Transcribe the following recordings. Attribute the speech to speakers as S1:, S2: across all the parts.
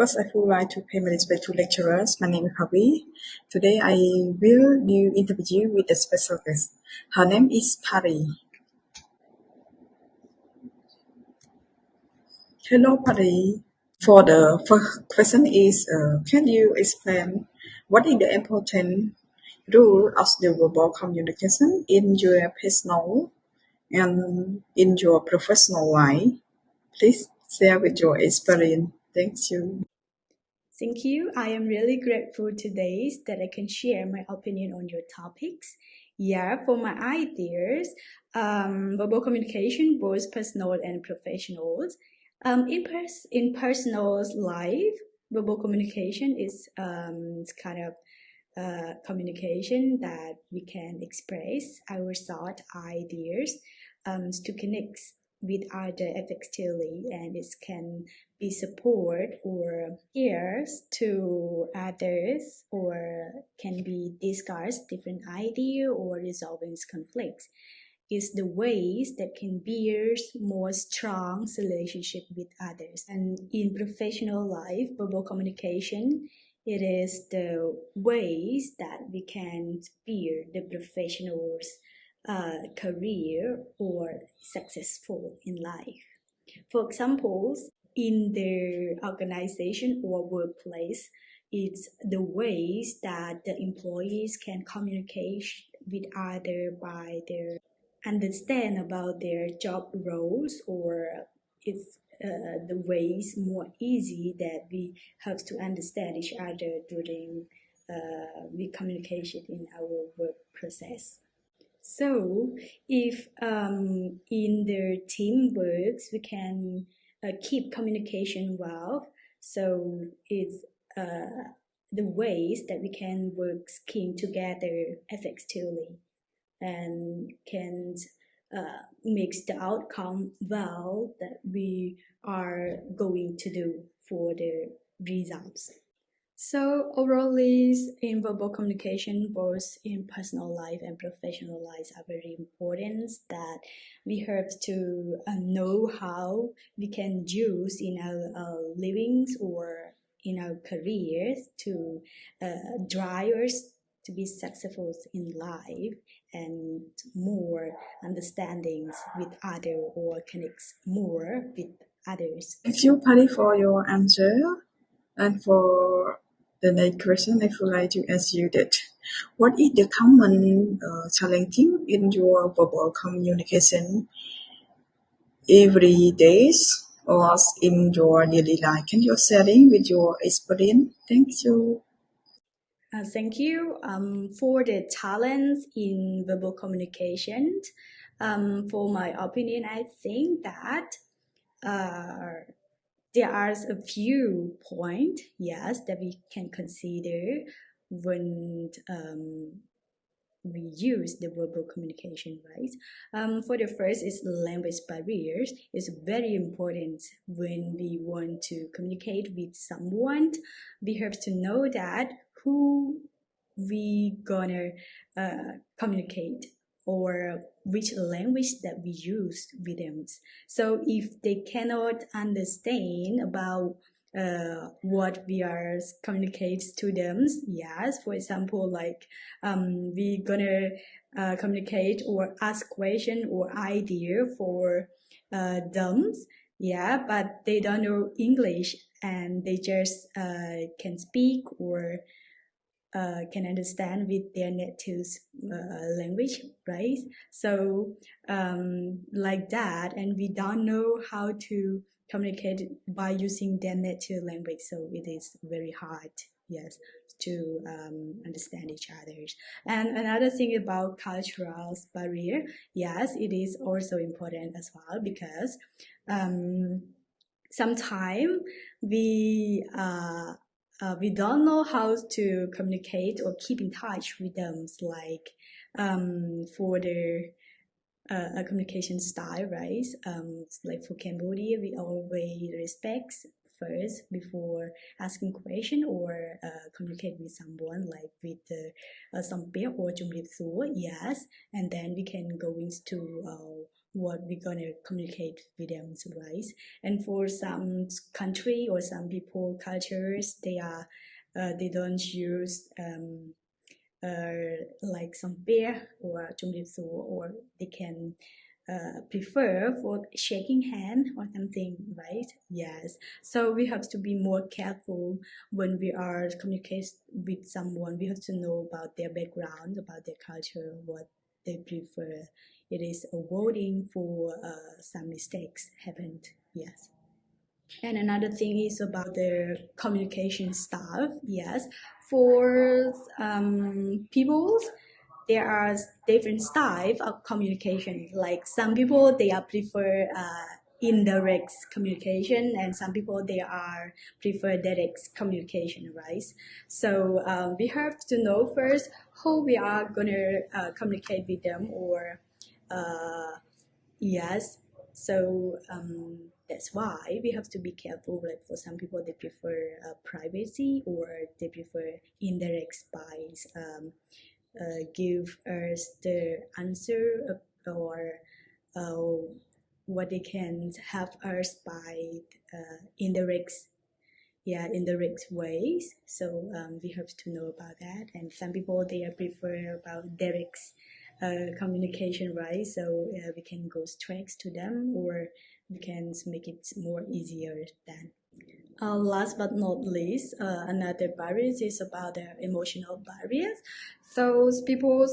S1: First, I would like to pay my respect to lecturers. My name is Pavi. Today, I will do interview with a special guest. Her name is Pari. Hello, Pari. For the first question is, can you explain what is the important rule of the verbal communication in your personal and in your professional life? Please share with your experience. Thank you.
S2: Thank you. I am really grateful today that I can share my opinion on your topics. Yeah, for my ideas, verbal communication, both personal and professional. In personal life, verbal communication is it's kind of communication that we can express our thought, ideas, to connect with other effectively, and it can be support or ears to others, or can be discuss different idea or resolving conflicts. Is the ways that can build more strong relationship with others. And in professional life, verbal communication, it is the ways that we can build the professional's career or successful in life. For example, in the organization or workplace, it's the ways that the employees can communicate with other by their understand about their job roles, or it's the ways more easy that we have to understand each other during we communication in our work process. So if in the team works, we can keep communication well. So it's the ways that we can work scheme together effectively and can make the outcome well that we are going to do for the results. So overall, in verbal communication, both in personal life and professional life, are very important. That we have to know how we can use in our livings or in our careers to drive us to be successful in life and more understandings with other or connects more with others.
S1: Thank you, Patty, for your answer. And for the next question, I would like to ask you that what is the common challenging in your verbal communication every days or in your daily life? Can you sharing with your experience? Thank you.
S2: Thank you for the talents in verbal communication. For my opinion, I think that uh, there are a few points, yes, that we can consider when we use the verbal communication, right? For the first is language barriers. It's very important when we want to communicate with someone. We have to know that who we gonna communicate or which language that we use with them. So if they cannot understand about what we are communicate to them, yes, for example, like we gonna communicate or ask question or idea for them, yeah, but they don't know English and they just can speak or can understand with their native language, right? So like that, and we don't know how to communicate by using their native language, so it is very hard, yes, to understand each other. And another thing about cultural barrier, yes, it is also important as well, because sometimes we we don't know how to communicate or keep in touch with them, like for the communication style, right? Like for Cambodia, we always respect first before asking question or communicate with someone like with some peer or yes, and then we can go into what we're gonna communicate with them, right? And for some country or some people cultures, they don't use like some beer or or they can prefer for shaking hand or something, right? Yes. So we have to be more careful when we are communicating with someone. We have to know about their background, about their culture, what they prefer. It is avoiding for some mistakes happened. Yes. And another thing is about the communication style. Yes, for people, there are different styles of communication. Like some people, they are prefer indirect communication, and some people they are prefer direct communication, right? So we have to know first who we are gonna communicate with them, or yes. So that's why we have to be careful. Like for some people, they prefer privacy, or they prefer indirect spies. Give us the answer or uh, what they can have us by indirect, yeah, indirect ways. So we have to know about that. And some people they prefer about direct communication, right? So we can go straight to them, or we can make it more easier than. Last but not least, another barrier is about the emotional barriers. So people,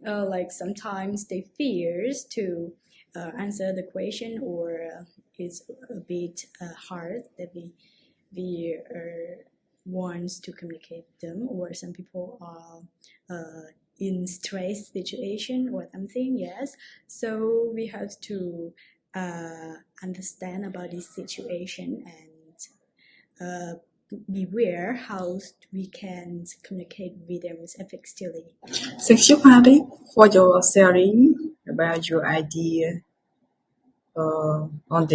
S2: like sometimes they fears to answer the question, or it's a bit hard that we wants to communicate them, or some people are in stress situation or something. Yes, so we have to understand about this situation and beware how we can communicate with them effectively.
S1: Thank you, Patrick, for your sharing about your idea on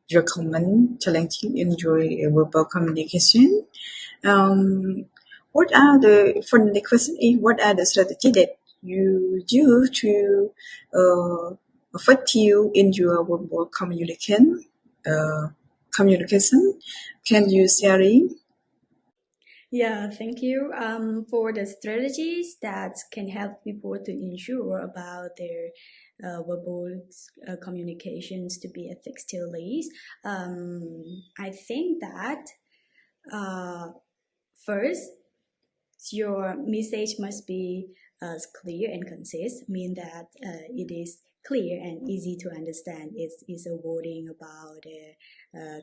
S1: your common challenging in your verbal communication. Um, for the next question is, what are the strategies that you use to affect you in your verbal uh, communication? Can you share it?
S2: Yeah, thank you for the strategies that can help people to ensure about their verbal communications to be effectively. I think that uh, first, your message must be clear and concise, mean that it is clear and easy to understand. It's a wording about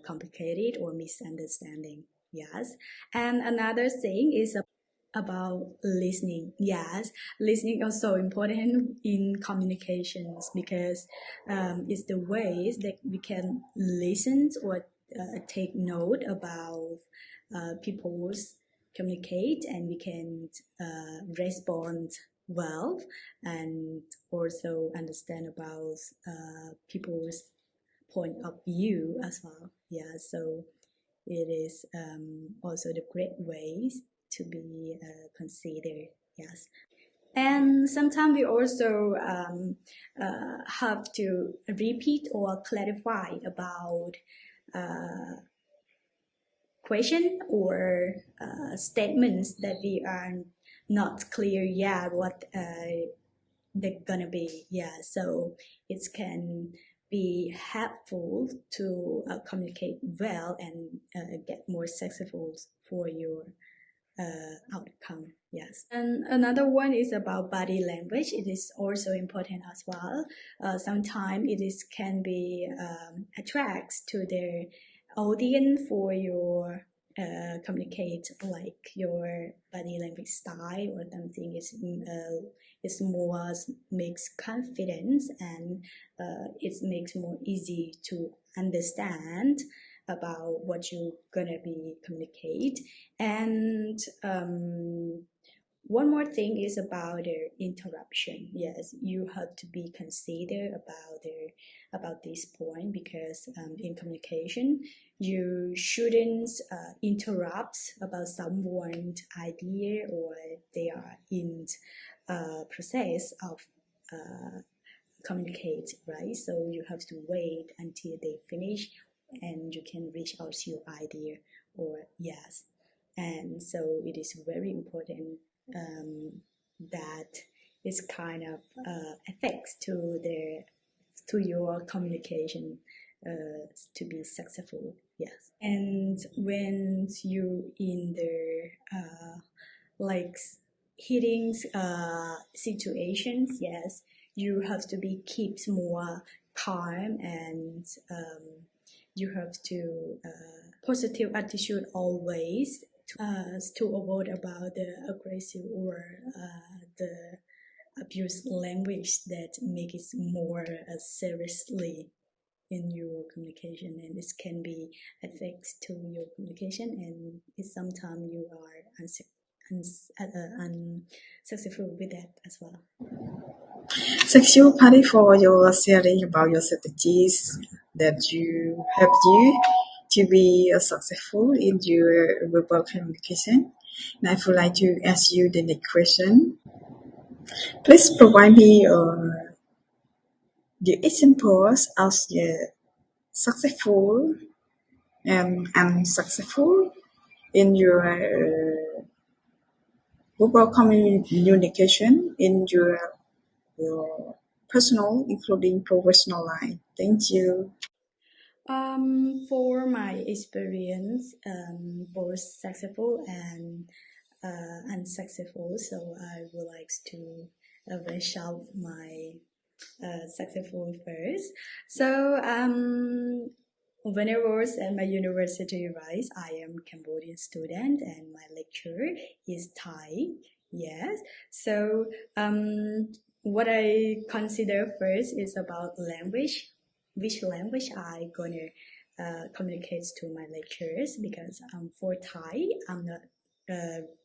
S2: complicated or misunderstanding. Yes. And another thing is about listening. Yes, listening is so important in communications, because it's the ways that we can listen or take note about people's communicate, and we can respond well, and also understand about people's point of view as well. Yeah, so it is also the great ways to be considered. Yes. And sometimes we also have to repeat or clarify about question or statements that we are not clear yet what they're gonna be. Yeah, so it can be helpful to communicate well and get more successful for your outcome. Yes. And another one is about body language. It is also important as well. Sometimes it is can be attracts to their audience for your communicate, like your body language style or something is more makes confidence, and it makes more easy to understand about what you're gonna be communicate. And one more thing is about the interruption. Yes, you have to be considered about this point because in communication, you shouldn't interrupt about someone's idea or they are in process of communicate, right? So you have to wait until they finish and you can reach out to your idea or yes. And so it is very important that it's kind of affects to your communication to be successful. Yes. And when you in the like hitting situations, yes, you have to be keeps more calm and you have to positive attitude always to avoid about the aggressive or the abuse language that make it more seriously in your communication, and this can be affects to your communication, and sometimes you are unsuccessful with that as well.
S1: Thank you, Patty, for your sharing about your strategies that you help you to be successful in your verbal communication. And I would like to ask you the next question. Please provide me the examples of the successful and unsuccessful in your verbal communication in your personal, including professional life. Thank you.
S2: For my experience, both successful and unsuccessful, so I would like to brush out my successful first. So when I was at my university, right, I am Cambodian student and my lecturer is Thai. Yes. So what I consider first is about language. Which language I gonna communicate to my lecturers because for Thai I'm not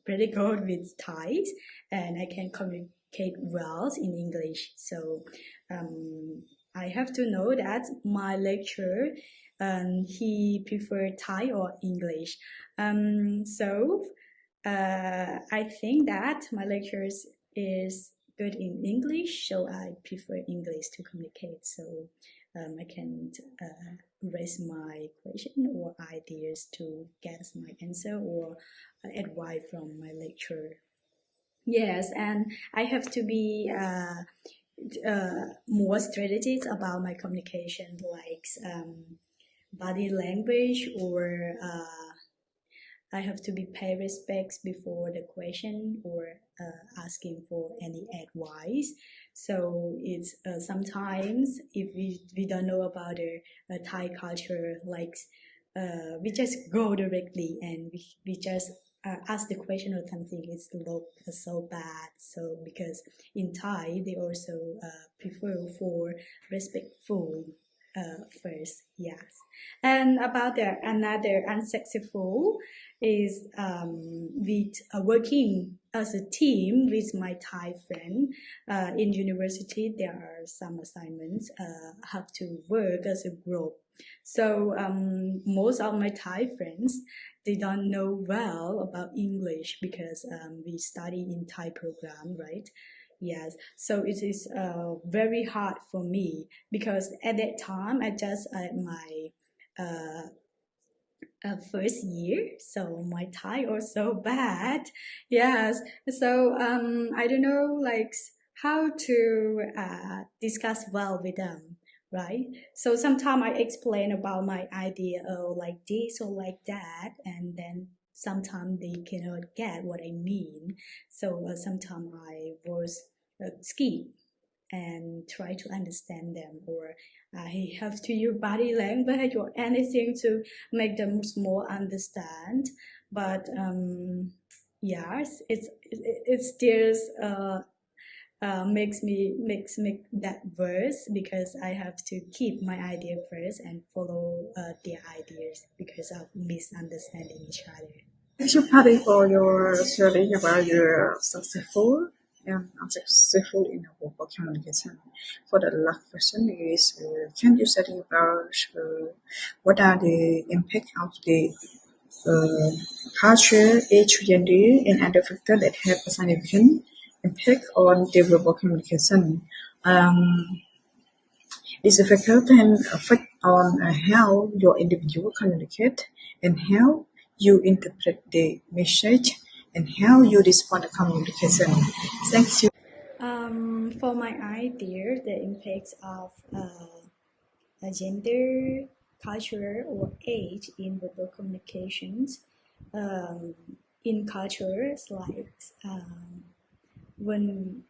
S2: pretty good with Thai and I can communicate well in English. So I have to know that my lecturer he prefer Thai or English. So I think that my lectures is good in English, so I prefer English to communicate. So I can raise my question or ideas to get my answer or advice from my lecturer. Yes, and I have to be more strategies about my communication, like body language or I have to be pay respects before the question or asking for any advice. So it's sometimes if we don't know about the Thai culture, like we just go directly and we just ask the question or something. It's look so bad. So because in Thai they also prefer for respectful first, yes. And about the another unsuccessful is with working as a team with my Thai friend in university. There are some assignments have to work as a group. So most of my Thai friends they don't know well about English because we study in Thai program, right? Yes, so it is very hard for me because at that time I just at my uh, first year, so my Thai also bad. Yes, so I don't know like how to discuss well with them, right? So sometimes I explain about my idea like this or like that, and then sometimes they cannot get what I mean. So sometimes I was skip and try to understand them, or I have to use body language or anything to make them more understand. But yes, it still makes that worse because I have to keep my idea first and follow their ideas because of misunderstanding each other.
S1: Thank you, Patty, for your sharing about your successful and unsuccessful in verbal communication. For the last question is, can you say about what are the impact of the uh, culture, age, gender, and other factors that have a significant impact on the verbal communication? Um, this factor can affect on how your individual communicate and how you interpret the message and how you respond to communication. Thank you.
S2: For my idea, the impacts of gender, culture, or age in verbal communications. Um, in cultures like when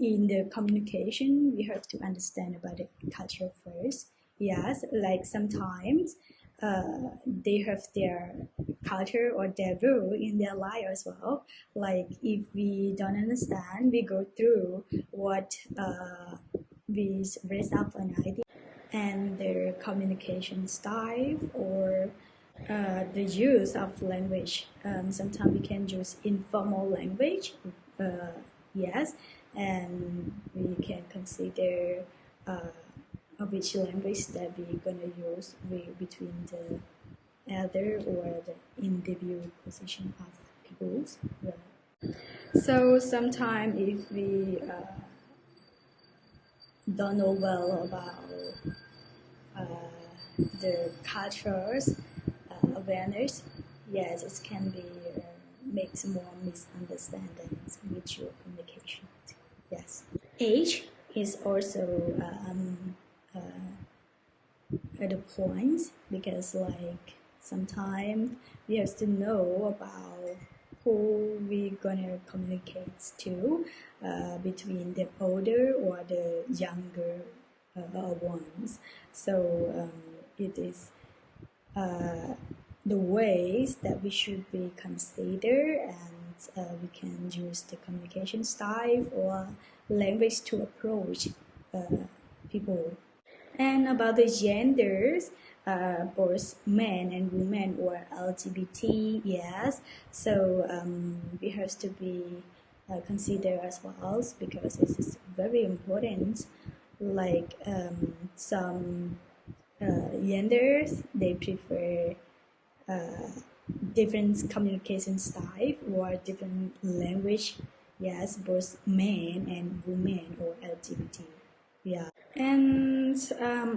S2: in the communication, we have to understand about the culture first. Yes, like sometimes they have their culture or their rule in their life as well. Like if we don't understand, we go through what we raise up an idea and their communication style or the use of language. Sometimes we can use informal language, yes, and we can consider which language that we're gonna use between the elder or the interview position of peoples. Yeah. So sometimes if we don't know well about uh, the cultures awareness, yes, it can be makes more misunderstandings with your communication. Yes, age is also at the point because like sometimes we have to know about who we gonna communicate to between the older or the younger ones. So it is the ways that we should be considered and we can use the communication style or language to approach people. And about the genders, both men and women or LGBT, yes. So we have to be considered as well because this is very important. Like some genders, they prefer uh, different communication style or different language. Yes, both men and women or LGBT. Yeah. And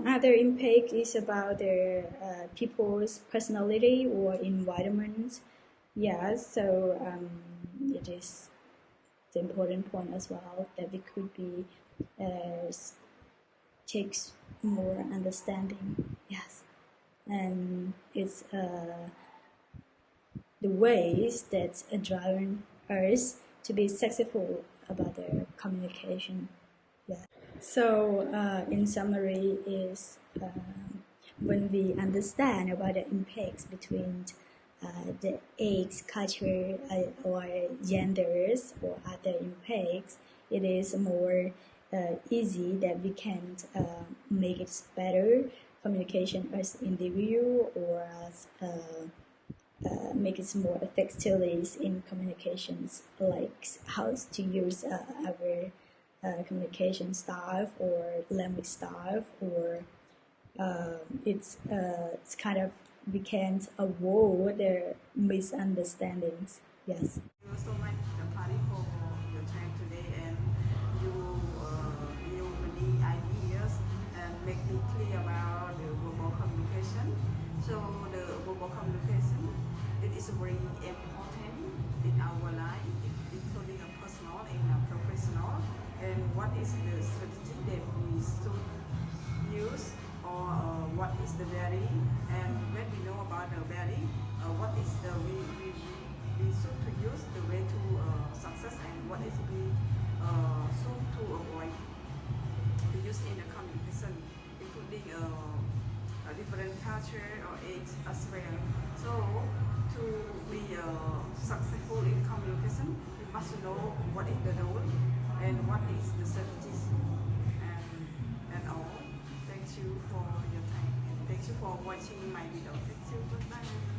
S2: other impact is about their people's personality or environment. Yeah, so it is the important point as well that we could be uh, takes more understanding. Yes, and it's the ways that are driving us to be successful about their communication. Yeah. So, in summary, is when we understand about the impacts between the age, culture, or genders or other impacts, it is more easy that we can make it better communication as individual or as make it more effectively in communications, like how to use our communication style or language style, or it's kind of we can't avoid the misunderstandings. Yes.
S1: Thank you so much, Pari, for your time today, and you give many ideas and make me clear about the global communication. So the global communication, it is very important in our life, including a personal and a professional. And what is the strategy that we should use, or what is the value, and when we know about the value, what is the we should to use the way to success, and what is we should to avoid to use in the communication, including a different culture or age as well. So to be successful in communication, we must know what is the role and what is the strategies, and all. Thank you for your time, and thank you for watching my video. Thank you. Goodbye.